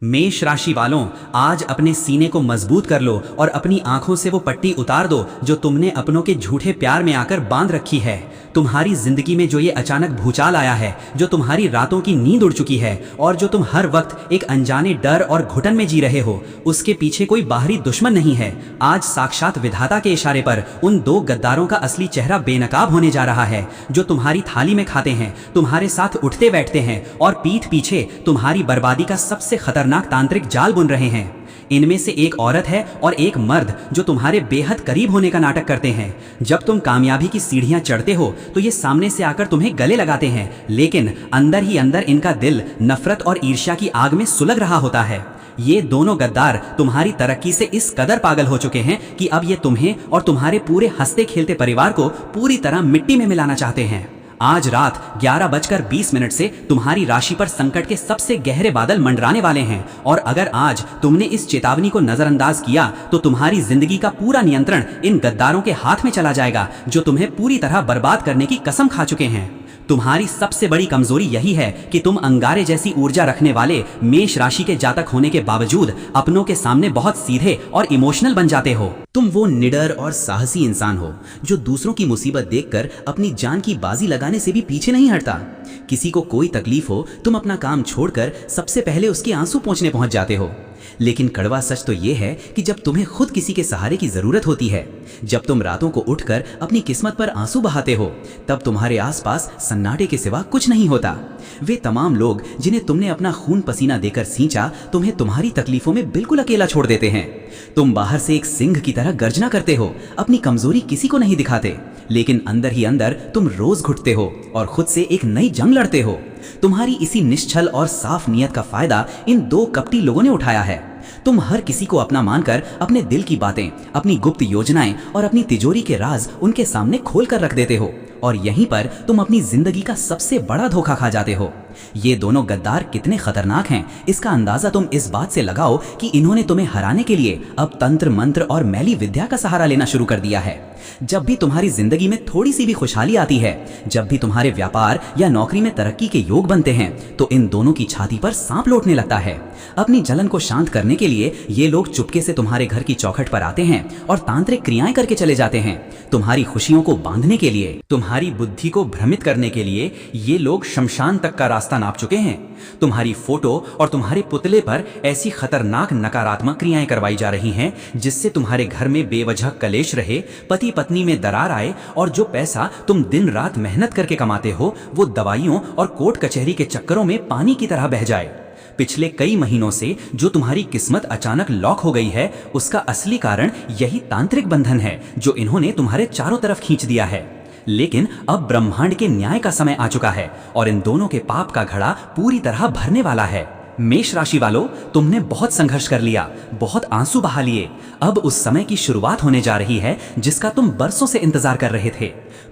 मेष राशि वालों, आज अपने सीने को मजबूत कर लो और अपनी आंखों से वो पट्टी उतार दो जो तुमने अपनों के झूठे प्यार में आकर बांध रखी है। तुम्हारी जिंदगी में जो ये अचानक भूचाल आया है, जो तुम्हारी रातों की नींद उड़ चुकी है और जो तुम हर वक्त एक अनजाने डर और घुटन में जी रहे हो, उसके पीछे कोई बाहरी दुश्मन नहीं है। आज साक्षात विधाता के इशारे पर उन दो गद्दारों का असली चेहरा बेनकाब होने जा रहा है, जो तुम्हारी थाली में खाते हैं, तुम्हारे साथ उठते बैठते हैं और पीठ पीछे तुम्हारी बर्बादी का सबसे खतरनाक तांत्रिक जाल बुन रहे हैं। इनमें से एक औरत है और एक मर्द जो तुम्हारे बेहद करीब होने का नाटक करते हैं। जब तुम कामयाबी की सीढ़ियां चढ़ते हो तो ये सामने से आकर तुम्हें गले लगाते हैं, लेकिन अंदर ही अंदर इनका दिल नफरत और ईर्ष्या की आग में सुलग रहा होता है। ये दोनों गद्दार तुम्हारी तरक्की से इस कदर पागल हो चुके हैं कि अब ये तुम्हें और तुम्हारे पूरे हंसते खेलते परिवार को पूरी तरह मिट्टी में मिलाना चाहते हैं। आज रात 11:20 से तुम्हारी राशि पर संकट के सबसे गहरे बादल मंडराने वाले हैं और अगर आज तुमने इस चेतावनी को नजरअंदाज किया तो तुम्हारी जिंदगी का पूरा नियंत्रण इन गद्दारों के हाथ में चला जाएगा, जो तुम्हें पूरी तरह बर्बाद करने की कसम खा चुके हैं। तुम्हारी सबसे बड़ी कमजोरी यही है कि तुम अंगारे जैसी ऊर्जा रखने वाले मेष राशि के जातक होने के बावजूद अपनों के सामने बहुत सीधे और इमोशनल बन जाते हो। तुम वो निडर और साहसी इंसान हो जो दूसरों की मुसीबत देखकर अपनी जान की बाजी लगाने से भी पीछे नहीं हटता। किसी को कोई तकलीफ हो, तुम अपना काम छोड़कर सबसे पहले उसके आंसू पोंछने पहुंच जाते हो। लेकिन कड़वा सच तो ये है कि जब तुम्हें खुद किसी के सहारे की जरूरत होती है, जब तुम रातों को उठकर अपनी किस्मत पर आंसू बहाते हो, तब तुम्हारे आसपास सन्नाटे के सिवा कुछ नहीं होता। वे तमाम लोग जिन्हें तुमने अपना खून पसीना देकर सींचा, तुम्हें तुम्हारी तकलीफों में बिल्कुल अकेला छोड़ देते हैं। तुम बाहर से एक सिंह की तरह गर्जना करते हो, अपनी कमजोरी किसी को नहीं दिखाते, लेकिन अंदर ही अंदर तुम रोज घुटते हो और खुद से एक नई जंग लड़ते हो। तुम्हारी इसी निश्चल और साफ नीयत का फायदा इन दो कपटी लोगों ने उठाया है। तुम हर किसी को अपना मानकर अपने दिल की बातें, अपनी गुप्त योजनाएं और अपनी तिजोरी के राज उनके सामने खोल कर रख देते हो और यहीं पर तुम अपनी जिंदगी का सबसे बड़ा धोखा खा जाते हो। ये दोनों गद्दार कितने खतरनाक हैं, इसका अंदाजा तुम इस बात से लगाओ कि इन्होंने तुम्हें हराने के लिए अब तंत्र मंत्र और मैली विद्या का सहारा लेना शुरू कर दिया है। जब भी तुम्हारी जिंदगी में थोड़ी सी भी खुशहाली आती है, जब भी तुम्हारे व्यापार या नौकरी में तरक्की के योग बनते हैं, तो इन दोनों की छाती पर सांप लौटने लगता है। अपनी जलन को शांत करने के लिए ये लोग चुपके से तुम्हारे घर की चौखट पर आते हैं और तांत्रिक क्रियाएं करके चले जाते हैं। तुम्हारी खुशियों को बांधने के लिए, तुम्हारी बुद्धि को भ्रमित करने के लिए ये लोग शमशान तक का रास्ता नाप चुके हैं। तुम्हारी फोटो और तुम्हारे पुतले पर ऐसी खतरनाक नकारात्मक क्रियाएं करवाई जा रही हैं जिससे तुम्हारे घर में बेवजह कलेश रहे, पति पत्नी में दरार आए और जो पैसा तुम दिन रात मेहनत करके कमाते हो वो दवाइयों और कोर्ट कचहरी के चक्करों में पानी की तरह बह जाए। पिछले कई महीनों से जो तुम्हारी किस्मत अचानक लॉक हो गई है, उसका असली कारण यही तांत्रिक बंधन है जो इन्होंने तुम्हारे चारों तरफ खींच दिया है। लेकिन अब ब्रह्मांड के न्याय का समय आ चुका है और इन दोनों के पाप का घड़ा पूरी तरह भरने वाला है। मेष राशि वालों, तुमने बहुत संघर्ष कर लिया, बहुत आंसू बहा लिए। अब उस समय की शुरुआत होने जा रही है जिसका तुम बरसों से इंतजार कर रहे थे।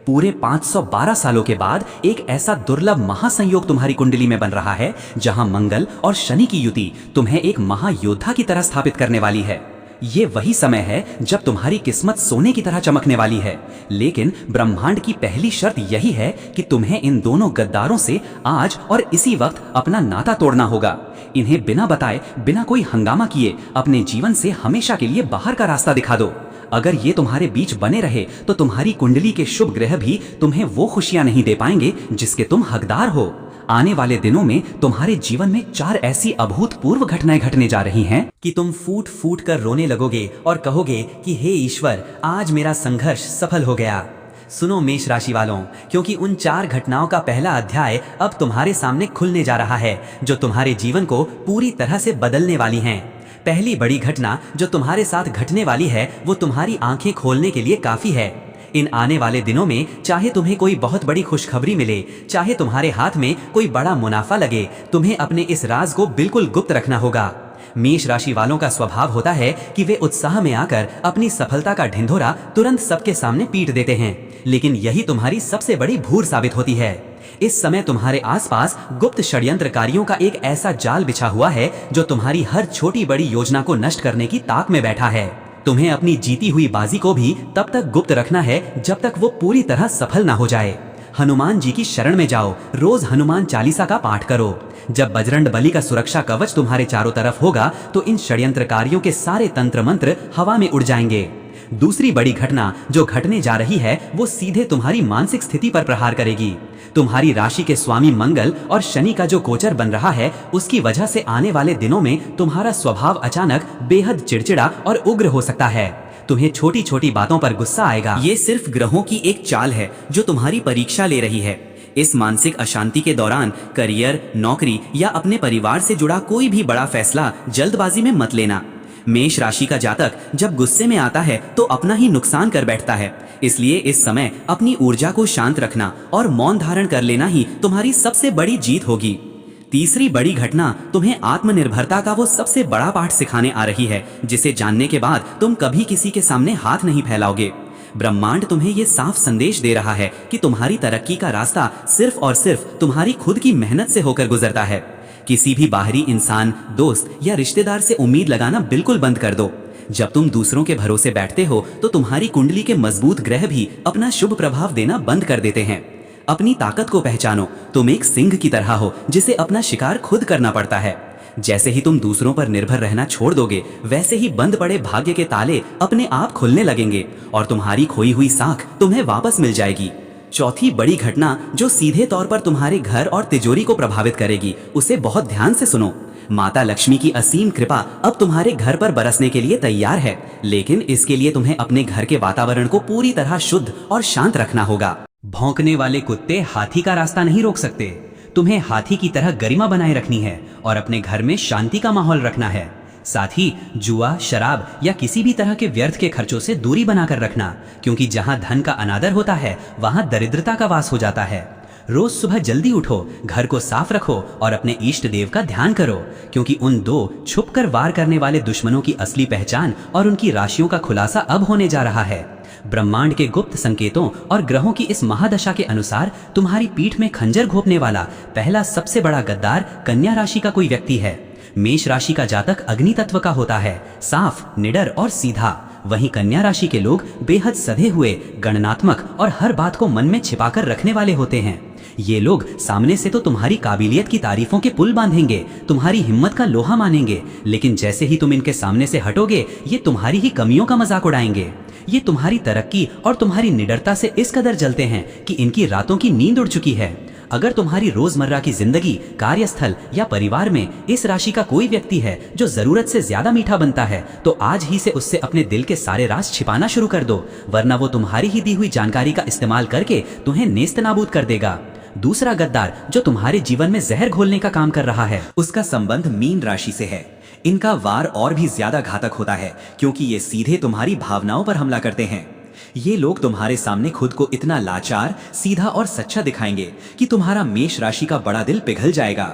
पूरे 512 सालों के बाद एक ऐसा दुर्लभ महासंयोग तुम्हारी कुंडली में बन रहा है जहां मंगल और शनि की युति तुम्हें एक महायोद्धा की तरह स्थापित करने वाली है। ये वही समय है जब तुम्हारी किस्मत सोने की तरह चमकने वाली है। लेकिन ब्रह्मांड की पहली शर्त यही है कि तुम्हें इन दोनों गद्दारों से आज और इसी वक्त अपना नाता तोड़ना होगा। इन्हें बिना बताए, बिना कोई हंगामा किए अपने जीवन से हमेशा के लिए बाहर का रास्ता दिखा दो। अगर ये तुम्हारे बीच बने रहे तो तुम्हारी कुंडली के शुभ ग्रह भी तुम्हें वो खुशियां नहीं दे पाएंगे जिसके तुम हकदार हो। आने वाले दिनों में तुम्हारे जीवन में 4 ऐसी अभूतपूर्व घटनाएं घटने जा रही हैं कि तुम फूट फूट कर रोने लगोगे और कहोगे कि हे ईश्वर, आज मेरा संघर्ष सफल हो गया। सुनो मेष राशि वालों, क्योंकि उन 4 घटनाओं का पहला अध्याय अब तुम्हारे सामने खुलने जा रहा है जो तुम्हारे जीवन को पूरी तरह से बदलने वाली हैं। पहली बड़ी घटना जो तुम्हारे साथ घटने वाली है वो तुम्हारी आंखें खोलने के लिए काफी है। इन आने वाले दिनों में चाहे तुम्हें कोई बहुत बड़ी खुशखबरी मिले, चाहे तुम्हारे हाथ में कोई बड़ा मुनाफा लगे, तुम्हें अपने इस राज को बिल्कुल गुप्त रखना होगा। मेष राशि वालों का स्वभाव होता है कि वे उत्साह में आकर अपनी सफलता का ढिंढोरा तुरंत सबके सामने पीट देते हैं, लेकिन यही तुम्हारी सबसे बड़ी भूल साबित होती है। इस समय तुम्हारे आसपास गुप्त षड्यंत्रकारियों का एक ऐसा जाल बिछा हुआ है जो तुम्हारी हर छोटी बड़ी योजना को नष्ट करने की ताक में बैठा है। तुम्हें अपनी जीती हुई बाजी को भी तब तक गुप्त रखना है जब तक वो पूरी तरह सफल ना हो जाए। हनुमान जी की शरण में जाओ, रोज हनुमान चालीसा का पाठ करो। जब बजरंग बली का सुरक्षा कवच तुम्हारे चारों तरफ होगा तो इन षड्यंत्रकारियों के सारे तंत्र मंत्र हवा में उड़ जाएंगे। दूसरी बड़ी घटना जो घटने जा रही है वो सीधे तुम्हारी मानसिक स्थिति पर प्रहार करेगी। तुम्हारी राशि के स्वामी मंगल और शनि का जो गोचर बन रहा है उसकी वजह से आने वाले दिनों में तुम्हारा स्वभाव अचानक बेहद चिड़चिड़ा और उग्र हो सकता है। तुम्हें छोटी छोटी बातों पर गुस्सा आएगा। ये सिर्फ ग्रहों की एक चाल है जो तुम्हारी परीक्षा ले रही है। इस मानसिक अशांति के दौरान करियर, नौकरी या अपने परिवार से जुड़ा कोई भी बड़ा फैसला जल्दबाजी में मत लेना। मेष राशि का जातक जब गुस्से में आता है तो अपना ही नुकसान कर बैठता है, इसलिए इस समय अपनी ऊर्जा को शांत रखना और मौन धारण कर लेना ही तुम्हारी सबसे बड़ी जीत होगी। तीसरी बड़ी घटना तुम्हें आत्मनिर्भरता का वो सबसे बड़ा पाठ सिखाने आ रही है जिसे जानने के बाद तुम कभी किसी के सामने हाथ नहीं फैलाओगे। ब्रह्मांड तुम्हें ये साफ संदेश दे रहा है कि तुम्हारी तरक्की का रास्ता सिर्फ और सिर्फ तुम्हारी खुद की मेहनत से होकर गुजरता है। किसी भी बाहरी इंसान, दोस्त या रिश्तेदार से उम्मीद लगाना बिल्कुल बंद कर दो। जब तुम दूसरों के भरोसे बैठते हो तो तुम्हारी कुंडली के मजबूत ग्रह भी अपना शुभ प्रभाव देना बंद कर देते हैं। अपनी ताकत को पहचानो। तुम एक सिंह की तरह हो जिसे अपना शिकार खुद करना पड़ता है। जैसे ही तुम दूसरों पर निर्भर रहना छोड़ दोगे वैसे ही बंद पड़े भाग्य के ताले अपने आप खुलने लगेंगे और तुम्हारी खोई हुई साख तुम्हें वापस मिल जाएगी। चौथी बड़ी घटना जो सीधे तौर पर तुम्हारे घर और तिजोरी को प्रभावित करेगी, उसे बहुत ध्यान से सुनो। माता लक्ष्मी की असीम कृपा अब तुम्हारे घर पर बरसने के लिए तैयार है, लेकिन इसके लिए तुम्हें अपने घर के वातावरण को पूरी तरह शुद्ध और शांत रखना होगा। भौंकने वाले कुत्ते हाथी का रास्ता नहीं रोक सकते। तुम्हें हाथी की तरह गरिमा बनाए रखनी है और अपने घर में शांति का माहौल रखना है। साथ ही जुआ, शराब या किसी भी तरह के व्यर्थ के खर्चों से दूरी बनाकर रखना, क्योंकि जहां धन का अनादर होता है वहां दरिद्रता का वास हो जाता है। रोज सुबह जल्दी उठो, घर को साफ रखो और अपने इष्ट देव का ध्यान करो, क्योंकि उन दो छुपकर वार करने वाले दुश्मनों की असली पहचान और उनकी राशियों का खुलासा अब होने जा रहा है। ब्रह्मांड के गुप्त संकेतों और ग्रहों की इस महादशा के अनुसार तुम्हारी पीठ में खंजर घोंपने वाला पहला सबसे बड़ा गद्दार कन्या राशि का कोई व्यक्ति है। मेष राशि का जातक अग्नि तत्व का होता है, साफ, निडर और सीधा। वहीं कन्या राशि के लोग बेहद सधे हुए, गणनात्मक और हर बात को मन में छिपाकर रखने वाले होते हैं। ये लोग सामने से तो तुम्हारी काबिलियत की तारीफों के पुल बांधेंगे, तुम्हारी हिम्मत का लोहा मानेंगे, लेकिन जैसे ही तुम इनके सामने से हटोगे ये तुम्हारी ही कमियों का मजाक उड़ाएंगे। ये तुम्हारी तरक्की और तुम्हारी निडरता से इस कदर जलते हैं कि इनकी रातों की नींद उड़ चुकी है। अगर तुम्हारी रोजमर्रा की जिंदगी, कार्यस्थल या परिवार में इस राशि का कोई व्यक्ति है जो जरूरत से ज्यादा मीठा बनता है, तो आज ही से उससे अपने दिल के सारे राज छिपाना शुरू कर दो, वरना वो तुम्हारी ही दी हुई जानकारी का इस्तेमाल करके तुम्हें नेस्त नाबूद कर देगा। दूसरा गद्दार जो तुम्हारे जीवन में जहर घोलने का काम कर रहा है, उसका संबंध मीन राशि से है। इनका वार और भी ज्यादा घातक होता है क्योंकि ये सीधे तुम्हारी भावनाओं पर हमला करते हैं। ये लोग तुम्हारे सामने खुद को इतना लाचार, सीधा और सच्चा दिखाएंगे कि तुम्हारा मेष राशि का बड़ा दिल पिघल जाएगा।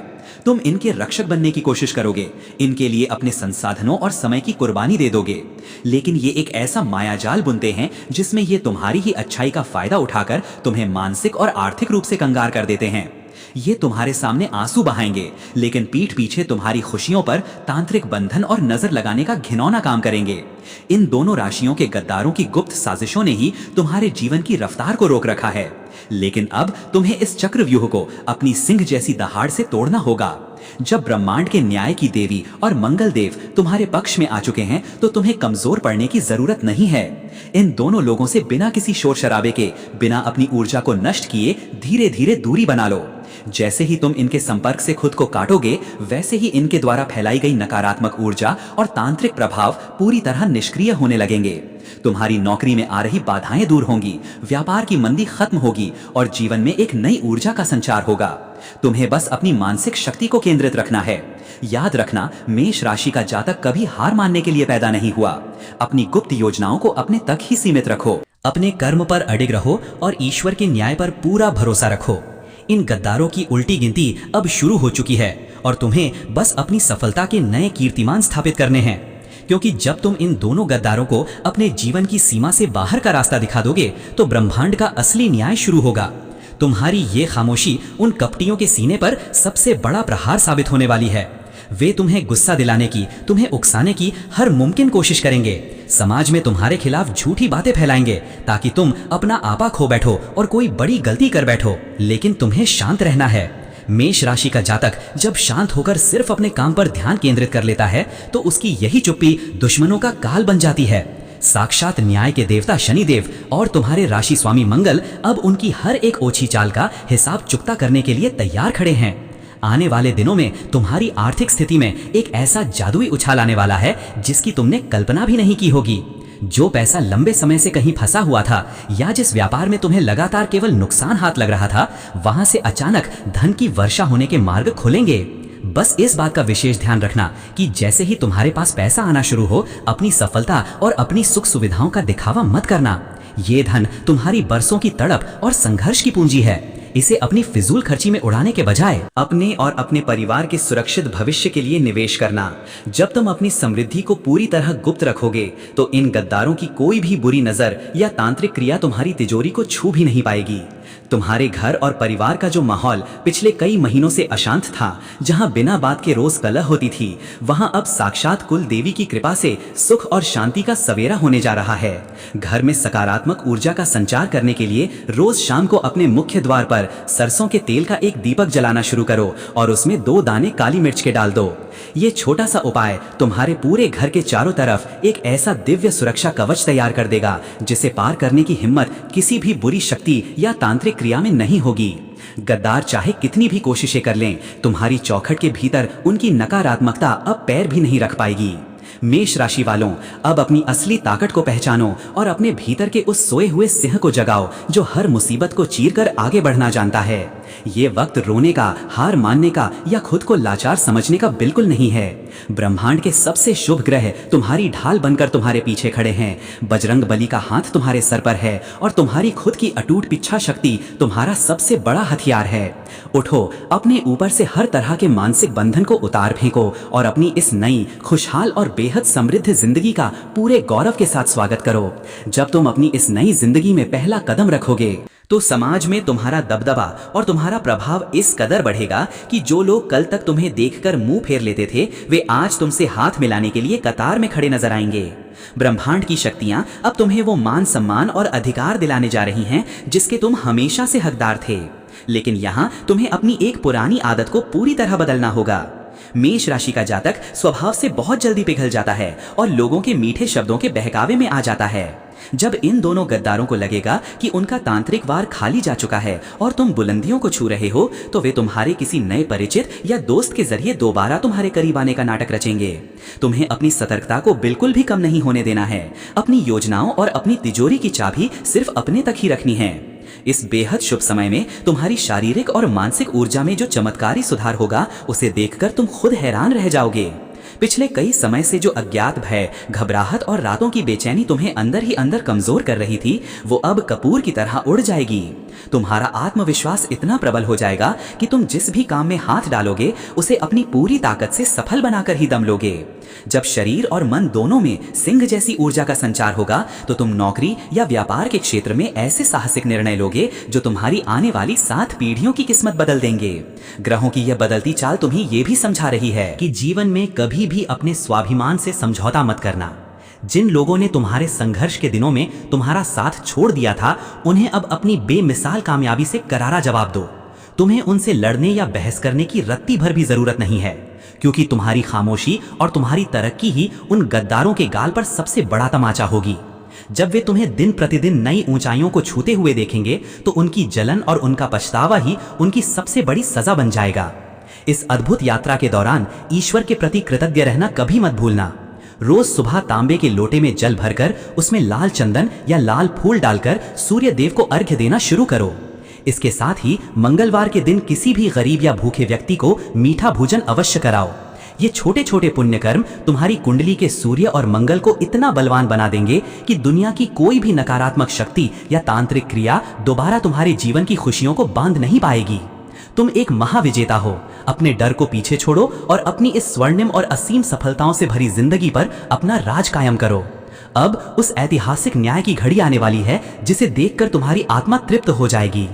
तुम इनके रक्षक बनने की कोशिश करोगे, इनके लिए अपने संसाधनों और समय की कुर्बानी दे दोगे, लेकिन ये एक ऐसा मायाजाल बुनते हैं जिसमें ये तुम्हारी ही अच्छाई का फायदा उठाकर तुम्हें मानसिक और आर्थिक रूप से कंगार कर देते हैं। ये तुम्हारे सामने आंसू बहाएंगे, लेकिन पीठ पीछे तुम्हारी खुशियों पर तांत्रिक बंधन और नजर लगाने का घिनौना काम करेंगे। इन दोनों राशियों के गद्दारों की गुप्त साजिशों ने ही तुम्हारे जीवन की रफ्तार को रोक रखा है, लेकिन अब तुम्हें इस चक्रव्यूह को अपनी सिंह जैसी दहाड़ से तोड़ना होगा। जब ब्रह्मांड के न्याय की देवी और मंगल देव तुम्हारे पक्ष में आ चुके हैं तो तुम्हें कमजोर पड़ने की जरूरत नहीं है। इन दोनों लोगों से बिना किसी शोर शराबे के, बिना अपनी ऊर्जा को नष्ट किए धीरे धीरे दूरी बना लो। जैसे ही तुम इनके संपर्क से खुद को काटोगे, वैसे ही इनके द्वारा फैलाई गई नकारात्मक ऊर्जा और तांत्रिक प्रभाव पूरी तरह निष्क्रिय होने लगेंगे। तुम्हारी नौकरी में आ रही बाधाएं दूर होंगी, व्यापार की मंदी खत्म होगी और जीवन में एक नई ऊर्जा का संचार होगा। तुम्हें बस अपनी मानसिक शक्ति को केंद्रित रखना है। याद रखना, मेष राशि का जातक कभी हार मानने के लिए पैदा नहीं हुआ। अपनी गुप्त योजनाओं को अपने तक ही सीमित रखो, अपने कर्म पर अडिग रहो और ईश्वर के न्याय पर पूरा भरोसा रखो। इन गद्दारों की उल्टी गिनती अब शुरू हो चुकी है और तुम्हें बस अपनी सफलता के नए कीर्तिमान स्थापित करने हैं, क्योंकि जब तुम इन दोनों गद्दारों को अपने जीवन की सीमा से बाहर का रास्ता दिखा दोगे तो ब्रह्मांड का असली न्याय शुरू होगा। तुम्हारी ये खामोशी उन कपटियों के सीने पर सबसे बड़ा प्रहार साबित होने वाली है। वे तुम्हें गुस्सा दिलाने की, तुम्हें उकसाने की हर मुमकिन कोशिश करेंगे। समाज में तुम्हारे खिलाफ झूठी बातें फैलाएंगे ताकि तुम अपना आपा खो बैठो और कोई बड़ी गलती कर बैठो। लेकिन तुम्हें शांत रहना है। मेष राशि का जातक जब शांत होकर सिर्फ अपने काम पर ध्यान केंद्रित कर लेता है तो उसकी यही चुप्पी दुश्मनों का काल बन जाती है। साक्षात न्याय के देवता शनिदेव और तुम्हारे राशि स्वामी मंगल अब उनकी हर एक ओछी चाल का हिसाब चुकता करने के लिए तैयार खड़े हैं। आने वाले दिनों में तुम्हारी आर्थिक स्थिति में एक ऐसा जादुई उछाल आने वाला है जिसकी तुमने कल्पना भी नहीं की होगी। जो पैसा लंबे समय से कहीं फंसा हुआ था या जिस व्यापार में तुम्हें लगातार केवल नुकसान हाथ लग रहा था, वहां से अचानक धन की वर्षा होने के मार्ग खुलेंगे। बस इस बात का विशेष ध्यान रखना कि जैसे ही तुम्हारे पास पैसा आना शुरू हो, अपनी सफलता और अपनी सुख सुविधाओं का दिखावा मत करना। ये धन तुम्हारी बरसों की तड़प और संघर्ष की पूंजी है। इसे अपनी फिजूल खर्ची में उड़ाने के बजाय अपने और अपने परिवार के सुरक्षित भविष्य के लिए निवेश करना। जब तुम अपनी समृद्धि को पूरी तरह गुप्त रखोगे तो इन गद्दारों की कोई भी बुरी नजर या तांत्रिक क्रिया तुम्हारी तिजोरी को छू भी नहीं पाएगी। तुम्हारे घर और परिवार का जो माहौल पिछले कई महीनों से अशांत था, जहां बिना बात के रोज कलह होती थी, वहां अब साक्षात कुल देवी की कृपा से सुख और शांति का सवेरा होने जा रहा है। घर में सकारात्मक ऊर्जा का संचार करने के लिए रोज शाम को अपने मुख्य द्वार पर सरसों के तेल का एक दीपक जलाना शुरू करो और उसमें 2 दाने काली मिर्च के डाल दो। ये छोटा सा उपाय तुम्हारे पूरे घर के चारों तरफ एक ऐसा दिव्य सुरक्षा कवच तैयार कर देगा जिसे पार करने की हिम्मत किसी भी बुरी शक्ति या तांत्रिक क्रिया में नहीं होगी। गद्दार चाहे कितनी भी कोशिशें कर लें, तुम्हारी चौखट के भीतर उनकी नकारात्मकता अब पैर भी नहीं रख पाएगी। मेष राशि वालों, अब अपनी असली ताकत को पहचानो और अपने भीतर के उस सोए हुए सिंह को जगाओ जो हर मुसीबत को चीरकर आगे बढ़ना जानता है। ये वक्त रोने का, हार मानने का या खुद को लाचार समझने का बिल्कुल नहीं है। ब्रह्मांड के सबसे शुभ ग्रह तुम्हारी ढाल बनकर तुम्हारे पीछे खड़े हैं। बजरंग बली का हाथ तुम्हारे सर पर है और तुम्हारी खुद की अटूट इच्छा शक्ति तुम्हारा सबसे बड़ा हथियार है। उठो, अपने ऊपर से हर तरह के मानसिक बंधन को उतार फेंको और अपनी इस नई, खुशहाल और बेहद समृद्ध जिंदगी का पूरे गौरव के साथ स्वागत करो। जब तुम अपनी इस नई जिंदगी में पहला कदम रखोगे तो समाज में तुम्हारा दबदबा और तुम्हारा प्रभाव इस कदर बढ़ेगा कि जो लोग कल तक तुम्हें देखकर मुंह फेर लेते थे, वे आज तुमसे हाथ मिलाने के लिए कतार में खड़े नजर आएंगे। ब्रह्मांड की शक्तियां अब तुम्हें वो मान सम्मान और अधिकार दिलाने जा रही हैं जिसके तुम हमेशा से हकदार थे। लेकिन यहाँ तुम्हें अपनी एक पुरानी आदत को पूरी तरह बदलना होगा। मेष राशि का जातक स्वभाव से बहुत जल्दी पिघल जाता है और लोगों के मीठे शब्दों के बहकावे में आ जाता है। जब इन दोनों गद्दारों को लगेगा कि उनका तांत्रिक वार खाली जा चुका है और तुम बुलंदियों को छू रहे हो, तो वे तुम्हारे किसी नए परिचित या दोस्त के जरिए दोबारा तुम्हारे करीब आने का नाटक रचेंगे। तुम्हें अपनी सतर्कता को बिल्कुल भी कम नहीं होने देना है। अपनी योजनाओं और अपनी तिजोरी की चाबी सिर्फ अपने तक ही रखनी है। इस बेहद शुभ समय में तुम्हारी शारीरिक और मानसिक ऊर्जा में जो चमत्कारी सुधार होगा, उसे देखकर तुम खुद हैरान रह जाओगे। पिछले कई समय से जो अज्ञात भय, घबराहट और रातों की बेचैनी तुम्हें अंदर ही अंदर कमजोर कर रही थी, वो अब कपूर की तरह उड़ जाएगी। तुम्हारा आत्मविश्वास इतना प्रबल हो जाएगा कि तुम जिस भी काम में हाथ डालोगे उसे अपनी पूरी ताकत से सफल बनाकर ही दम लोगे। जब शरीर और मन दोनों में सिंह जैसी ऊर्जा का संचार होगा तो तुम नौकरी या व्यापार के क्षेत्र में ऐसे साहसिक निर्णय लोगे जो तुम्हारी आने वाली 7 पीढ़ियों की किस्मत बदल देंगे। ग्रहों की यह बदलती चाल तुम्हें ये भी समझा रही है कि जीवन में कभी भी अपने स्वाभिमान से समझौता मत करना। जिन लोगों ने तुम्हारे संघर्ष के दिनों में तुम्हारा साथ छोड़ दिया था, उन्हें अब अपनी बेमिसाल कामयाबी से करारा जवाब दो। तुम्हें उनसे लड़ने या बहस करने की रत्ती भर भी जरूरत नहीं है, क्योंकि तुम्हारी खामोशी और तुम्हारी तरक्की ही उन गद्दारों के गाल पर सबसे बड़ा तमाचा होगी। जब वे तुम्हें दिन प्रतिदिन नई ऊंचाइयों को छूते हुए देखेंगे तो उनकी जलन और उनका पछतावा ही उनकी सबसे बड़ी सजा बन जाएगा। इस अद्भुत यात्रा के दौरान ईश्वर के प्रति कृतज्ञ रहना कभी मत भूलना। रोज सुबह तांबे के लोटे में जल भरकर उसमें लाल चंदन या लाल फूल डालकर सूर्य देव को अर्घ्य देना शुरू करो। इसके साथ ही मंगलवार के दिन किसी भी गरीब या भूखे व्यक्ति को मीठा भोजन अवश्य कराओ। ये छोटे छोटे पुण्य कर्म तुम्हारी कुंडली के सूर्य और मंगल को इतना बलवान बना देंगे कि दुनिया की कोई भी नकारात्मक शक्ति या तांत्रिक क्रिया दोबारा तुम्हारे जीवन की खुशियों को बांध नहीं पाएगी। तुम एक महाविजेता हो। अपने डर को पीछे छोड़ो और अपनी इस स्वर्णिम और असीम सफलताओं से भरी जिंदगी पर अपना राज कायम करो। अब उस ऐतिहासिक न्याय की घड़ी आने वाली है जिसे देखकर तुम्हारी आत्मा तृप्त हो जाएगी।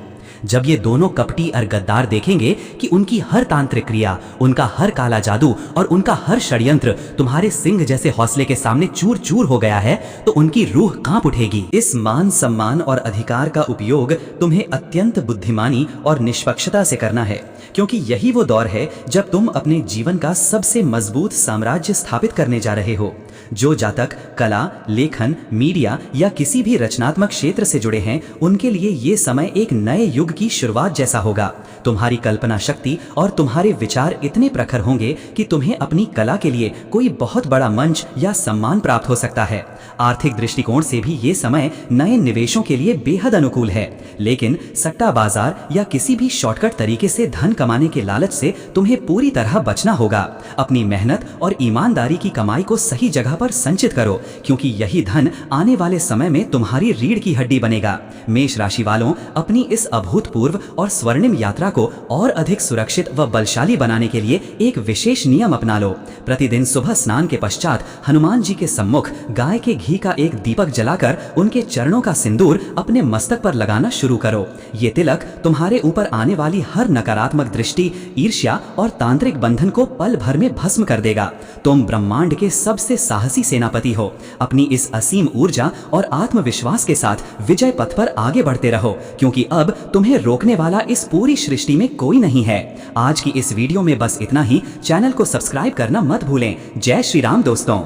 जब ये दोनों कपटी और गद्दार देखेंगे कि उनकी हर तांत्रिक क्रिया, उनका हर काला जादू और उनका हर षड्यंत्र तुम्हारे सिंह जैसे हौसले के सामने चूर चूर हो गया है, तो उनकी रूह कांप उठेगी। इस मान सम्मान और अधिकार का उपयोग तुम्हें अत्यंत बुद्धिमानी और निष्पक्षता से करना है, क्योंकि यही वो दौर है जब तुम अपने जीवन का सबसे मजबूत साम्राज्य स्थापित करने जा रहे हो। जो जातक कला, लेखन, मीडिया या किसी भी रचनात्मक क्षेत्र से जुड़े हैं, उनके लिए ये समय एक नए युग की शुरुआत जैसा होगा। तुम्हारी कल्पना शक्ति और तुम्हारे विचार इतने प्रखर होंगे कि तुम्हें अपनी कला के लिए कोई बहुत बड़ा मंच या सम्मान प्राप्त हो सकता है। आर्थिक दृष्टिकोण से भी ये समय नए निवेशों के लिए बेहद अनुकूल है, लेकिन सट्टा बाजार या किसी भी शॉर्टकट तरीके से धन कमाने के लालच से तुम्हें पूरी तरह बचना होगा। अपनी मेहनत और ईमानदारी की कमाई को सही जगह पर संचित करो, क्योंकि यही धन आने वाले समय में तुम्हारी रीढ़ की हड्डी बनेगा। मेष राशि वालों, अपनी इस अभूतपूर्व और स्वर्णिम यात्रा को और अधिक सुरक्षित व बलशाली बनाने के लिए एक विशेष नियम अपना लो। प्रतिदिन सुबह स्नान के पश्चात हनुमान जी के सम्मुख गाय के घी का एक दीपक जलाकर उनके चरणों का सिंदूर अपने मस्तक पर लगाना शुरू करो। ये तिलक तुम्हारे ऊपर आने वाली हर नकारात्मक दृष्टि, ईर्ष्या और तांत्रिक बंधन को पल भर में भस्म कर देगा। तुम ब्रह्मांड के सबसे साहसी सेनापति हो। अपनी इस असीम ऊर्जा और आत्मविश्वास के साथ विजय पथ पर आगे बढ़ते रहो, क्योंकि अब तुम्हें रोकने वाला इस पूरी सृष्टि में कोई नहीं है। आज की इस वीडियो में बस इतना ही। चैनल को सब्सक्राइब करना मत भूलें। जय श्री राम दोस्तों।